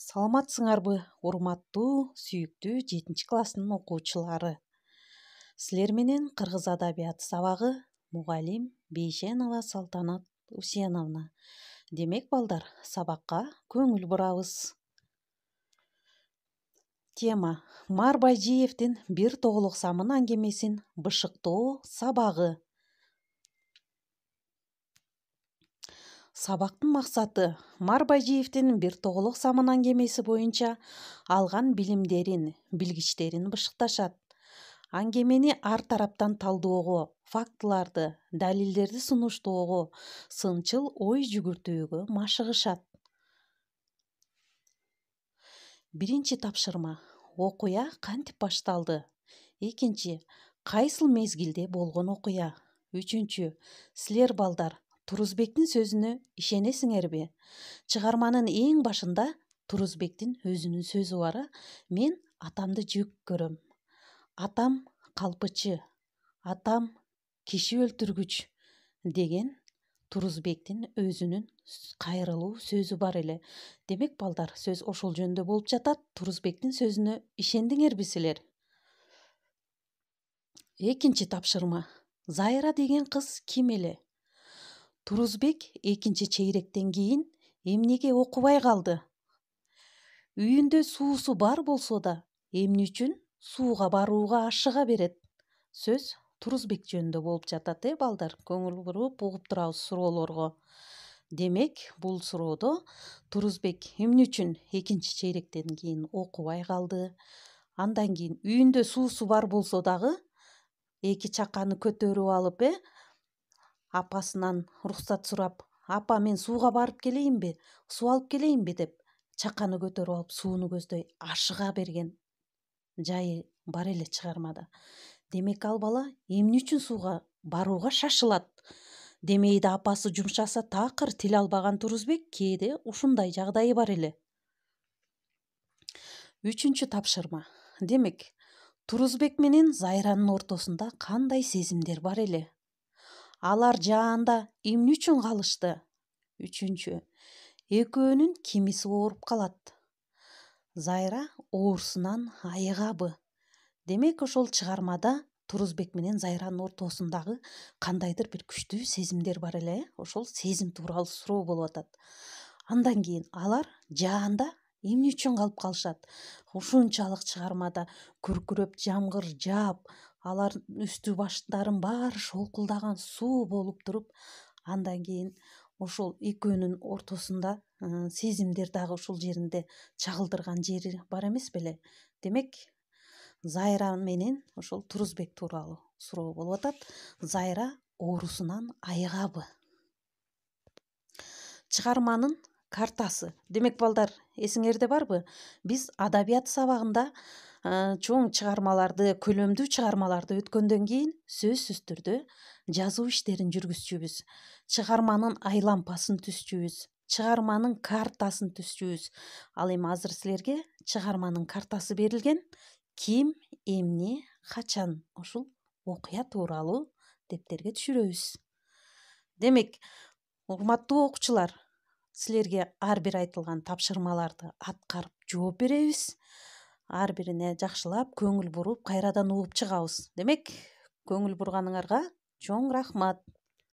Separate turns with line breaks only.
Саламатсыңарбы, урматтуу, сүйүктүү 7 класстын окуучулары. Силер менен кыргыз адабияты сабагы мугалим Бейшенова Салтанат Усеновна. Демек балдар, сабакка көңүл бурабыз. Тема: Марбайжиевдин бир тоголок самын аңгемесин бышыктоо сабагы. Сабактын максаты Марбайжиевдин бир тоголок самын аңгемеси боюнча алган билимдерин, билгичтерин бышыкташат. Аңгемени ар тараптан талдоого, фактыларды, далилдерди сунуштоого, сынчыл ой жүгүртүүгө машыгышат. Биринчи тапшырма: окуя кантип башталды? Экинчи: кайсыл мезгилде болгон окуя? Үчүнчү: силер балдар Турузбектин сөзүнө ишенесиңерби? Чыгарманын эң башында Турузбектин өзүнүн сөзү бар. Мен атамды жек көрөм. Атам калпычы, атам киши өлтүргүч деген Турузбектин өзүнүн кайрылуу сөзү бар эле. Демек балдар, сөз ошол жөнүндө болуп жатат. Турузбектин сөзүнө ишендиңерби силер? Экинчи тапшырма: Зайра деген кыз ким эле? Турузбек экинчи чейректен кийин эмнеге окубай калды? Үйүндө суусу бар болсо да, эмне үчүн сууга барууга ашыга берет? Сөз Турузбек жөнүндө болуп жатат, балдар. Көңүл буруп угуп турабыз суроолорго. Демек, бул суроодо Турузбек эмне үчүн экинчи чейректен кийин окубай калды? Андан кийин үйүндө суусу бар болсо дагы эки чаканы көтөрүп алып, апасынан уруксат сурап, апа мен сууга барып келейинби, суу алып келейинби деп чаканы көтөрүп алып сууну көздөй ашыга берген жайы бар эле чыгармада. Демек ал бала эмне үчүн сууга барууга шашылат? Демейде апасы жумшаса такыр тил албаган Турузбек кээде ушундай жагдайы бар эле. Үчүнчү тапшырма: демек, Турузбек менен Зайранын ортосунда кандай сезимдер бар эле? Алар жаанда эмне үчүн калышты? Үчүнчү: экөөнүн кимиси ооруп калат? Зайра оорусунан айыгабы? Демек, ошол чыгармада Турузбек менен Зайранын ортосундагы кандайдыр бир күчтүү сезимдер бар эле. Ошол сезим тууралуу суроо болуп атат. Андан кийин алар жаанда эмне үчүн калып калышат? Ушунчалык чыгармада күркүрөп жамгыр жаап, алар үстү баштарын баары шолкулдаган суу болуп туруп, андан кийин ошол экөөнүн ортосунда сезимдер дагы ушул жеринде чагылдырган жери бар эмес беле? Демек, Зайра менен ошол Турузбек тууралуу суроо болуп атат. Зайра оорусунан айыгабы? Чыгарманын картасы. Демек балдар, эсиңерде барбы? Биз адабият сабагында чоң чыгармаларды, көлөмдүү чыгармаларды өткөндөн кийин сөзсүз түрдө жазуу иштерин жүргүзчүбүз. Чыгарманын айлампасын түзчүбүз, чыгарманын картасын түзчүбүз. Ал эми азыр силерге чыгарманын картасы берилген. Ким, эмне, качан ушул окуя тууралуу дептерге түшүрөбүз. Демек, урматтуу окуучулар, силерге ар бир айтылган тапшырмаларды аткарып жооп беребиз. Ар бирине жакшылап көңүл буруп, кайрадан угуп чыгабыз. Демек, көңүл бурганыңарга чоң рахмат.